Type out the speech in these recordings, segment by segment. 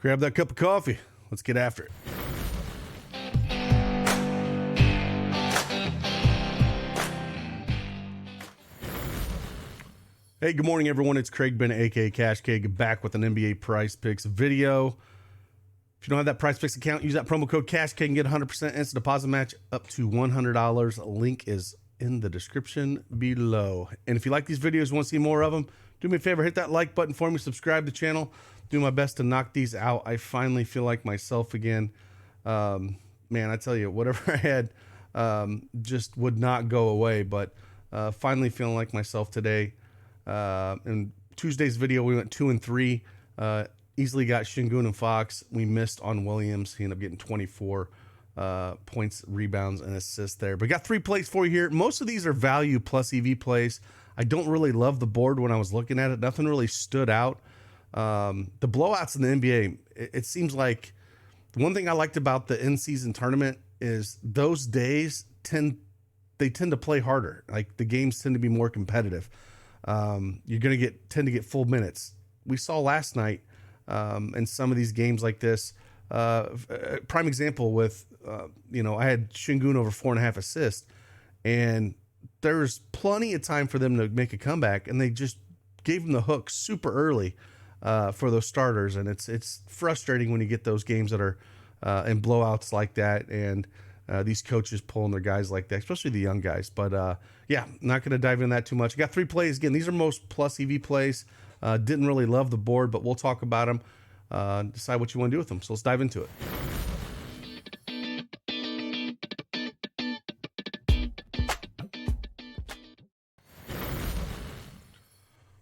Grab that cup of coffee. Let's get after it. Hey, good morning, everyone. It's Craig Bennett, aka Cash Cake, back with an NBA PrizePicks video. If you don't have that PrizePicks account, use that promo code CashCake and get 100% instant deposit match up to $100. Link is in the description below. And if you like these videos, want to see more of them, do me a favor, hit that like button for me, subscribe to the channel. Do my best to knock these out. I finally feel like myself again. Man, I tell you, whatever I had just would not go away, but finally feeling like myself today. In Tuesday's video, we went 2 and 3. Easily got Şengün and Fox. We missed on Williams. He ended up getting 24 points, rebounds, and assists there. But got 3 plays for you here. Most of these are value plus EV plays. I don't really love the board when I was looking at it. Nothing really stood out. The blowouts in the NBA, it seems like the one thing I liked about the in-season tournament is those days tend to play harder. Like the games tend to be more competitive. You're going to tend to get full minutes. We saw last night in some of these games like this, prime example with, I had Şengün over 4.5 assists, and there's plenty of time for them to make a comeback, and they just gave them the hook super early for those starters. And it's frustrating when you get those games that are in blowouts like that, and these coaches pulling their guys like that, especially the young guys. But yeah, not going to dive into that too much. I got 3 plays. Again, these are most plus EV plays. Didn't really love the board, but we'll talk about them, decide what you want to do with them. So let's dive into it.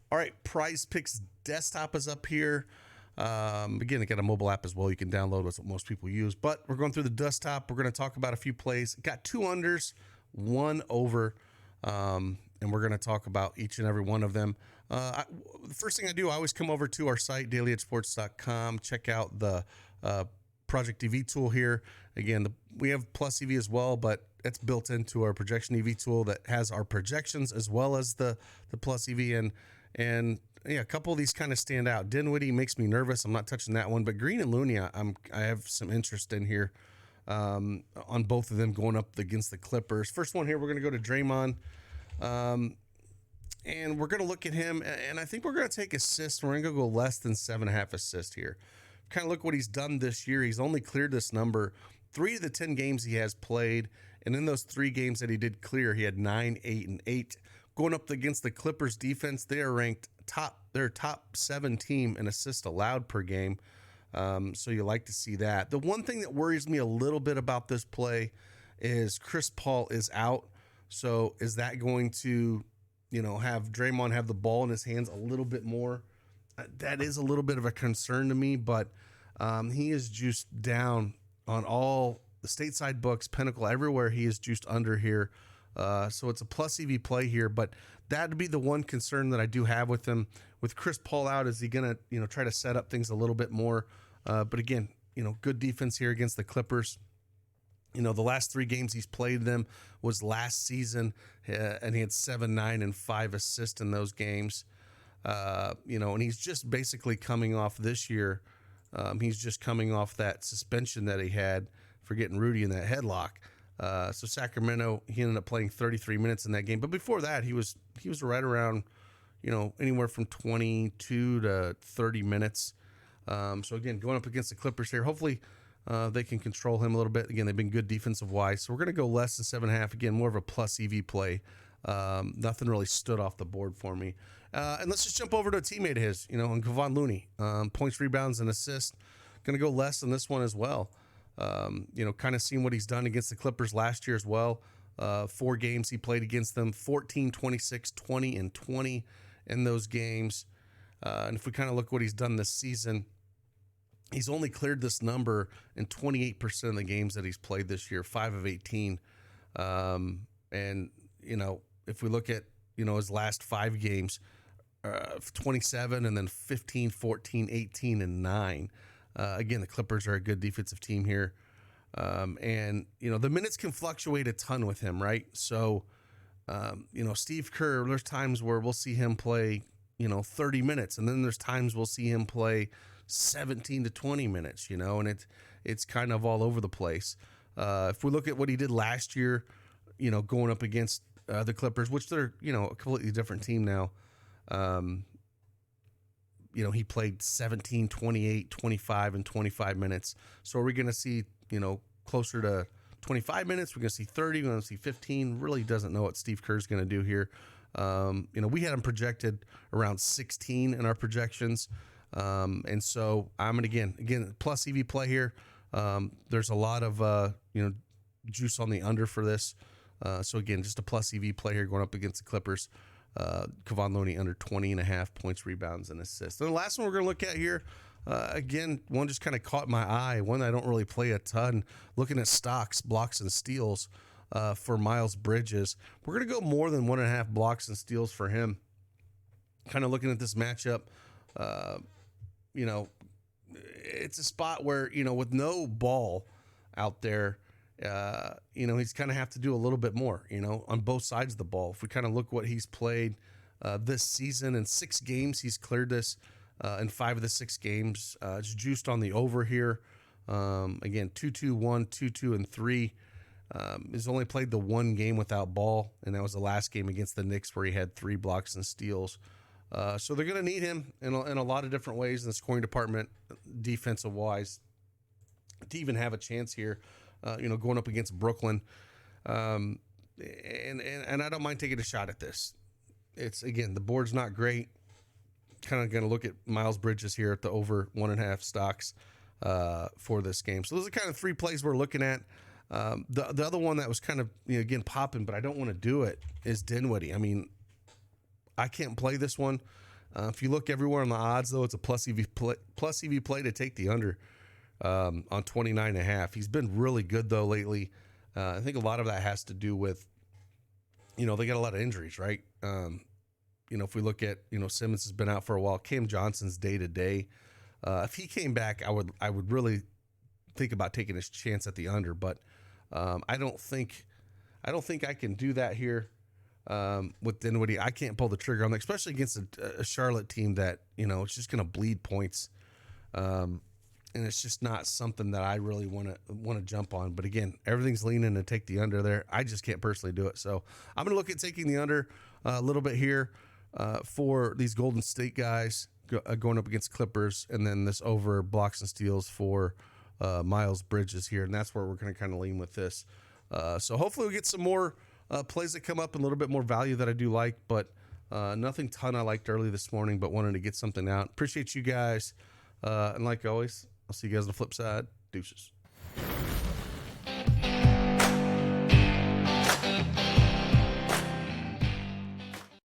All right, PrizePicks desktop is up here. Again, I got a mobile app as well. You can download. That's what most people use. But we're going through the desktop. We're going to talk about a few plays. Got 2 unders, 1 over, and we're going to talk about each and every one of them. The first thing I do, I always come over to our site, dailyedgesports.com, check out the Project EV tool here. Again, we have Plus EV as well, but it's built into our projection EV tool that has our projections as well as the Plus EV. And yeah, a couple of these kind of stand out. Dinwiddie makes me nervous. I'm not touching that one. But Green and Looney, I have some interest in here on both of them going up against the Clippers. First one here, we're going to go to Draymond. And we're going to look at him, and I think we're going to take assists. We're going to go less than 7.5 assists here. Kind of look what he's done this year. He's only cleared this number 3 of the 10 games he has played, and in those 3 games that he did clear, he had 9, 8, and 8. Going up against the Clippers defense, they are ranked they're top 7 team in assists allowed per game. So you like to see that. The one thing that worries me a little bit about this play is Chris Paul is out. So is that going to, have Draymond have the ball in his hands a little bit more? That is a little bit of a concern to me, but he is juiced down on all the stateside books, Pinnacle, everywhere he is juiced under here. So it's a plus EV play here, but that'd be the one concern that I do have with him. With Chris Paul out, is he going to, try to set up things a little bit more? But again, good defense here against the Clippers. The last 3 games he's played them was last season, and he had 7, 9, and 5 assists in those games. And he's just basically coming off this year. He's just coming off that suspension that he had for getting Rudy in that headlock. So Sacramento, he ended up playing 33 minutes in that game. But before that, he was right around, anywhere from 22 to 30 minutes. So again, going up against the Clippers here, hopefully they can control him a little bit. Again, they've been good defensive wise. So we're going to go less than 7.5. Again, more of a plus EV play. Nothing really stood off the board for me. And let's just jump over to a teammate of his, and Kevon Looney, points, rebounds, and assists. Going to go less than this one as well. Kind of seeing what he's done against the Clippers last year as well. 4 games he played against them, 14, 26, 20, and 20 in those games. And if we kind of look what he's done this season, he's only cleared this number in 28% of the games that he's played this year, 5 of 18. And, if we look at, his last 5 games, 27 and then 15, 14, 18, and 9. Again, the Clippers are a good defensive team here. And, the minutes can fluctuate a ton with him, right? So, Steve Kerr, there's times where we'll see him play, 30 minutes. And then there's times we'll see him play 17 to 20 minutes, and it's kind of all over the place. If we look at what he did last year, going up against the Clippers, which they're, a completely different team now. He played 17, 28, 25, and 25 minutes. So are we going to see, closer to 25 minutes? We're going to see 30. We're going to see 15. Really doesn't know what Steve Kerr's going to do here. We had him projected around 16 in our projections. And so I'm going to, again, plus EV play here. There's a lot of, juice on the under for this. So again, just a plus EV play here going up against the Clippers. Kevon Looney under 20.5 points, rebounds, and assists. And the last one we're going to look at here, again, one just kind of caught my eye, one I don't really play a ton, looking at stocks, blocks, and steals for Miles Bridges. We're going to go more than 1.5 blocks and steals for him. Kind of looking at this matchup, it's a spot where, with no ball out there, he's kind of have to do a little bit more, on both sides of the ball. If we kind of look what he's played this season, in 6 games, he's cleared this in 5 of the 6 games. It's juiced on the over here. Again, 2-2, 1, 2-2, and 3. He's only played the 1 game without ball, and that was the last game against the Knicks where he had 3 blocks and steals. So they're going to need him in a lot of different ways in the scoring department, defensive-wise, to even have a chance here. Going up against Brooklyn. And I don't mind taking a shot at this. It's, again, the board's not great. Kind of going to look at Miles Bridges here at the over 1.5 stocks for this game. So those are kind of 3 plays we're looking at. The other one that was kind of, again, popping, but I don't want to do it, is Dinwiddie. I mean, I can't play this one. If you look everywhere on the odds, though, it's a plus EV play to take the under. On 29.5. He's been really good though lately. I think a lot of that has to do with, they got a lot of injuries, right? If we look at, Simmons has been out for a while. Cam Johnson's day to day. If he came back, I would really think about taking his chance at the under, but I don't think I can do that here with Dinwiddie. I can't pull the trigger on that, especially against a Charlotte team that, it's just going to bleed points. And it's just not something that I really want to jump on. But again, everything's leaning to take the under there. I just can't personally do it. So I'm going to look at taking the under a little bit here for these Golden State guys going up against Clippers, and then this over blocks and steals for Miles Bridges here. And that's where we're going to kind of lean with this. So hopefully we get some more plays that come up and a little bit more value that I do like, but nothing ton I liked early this morning, but wanted to get something out. Appreciate you guys. And like always, I'll see you guys on the flip side. Deuces.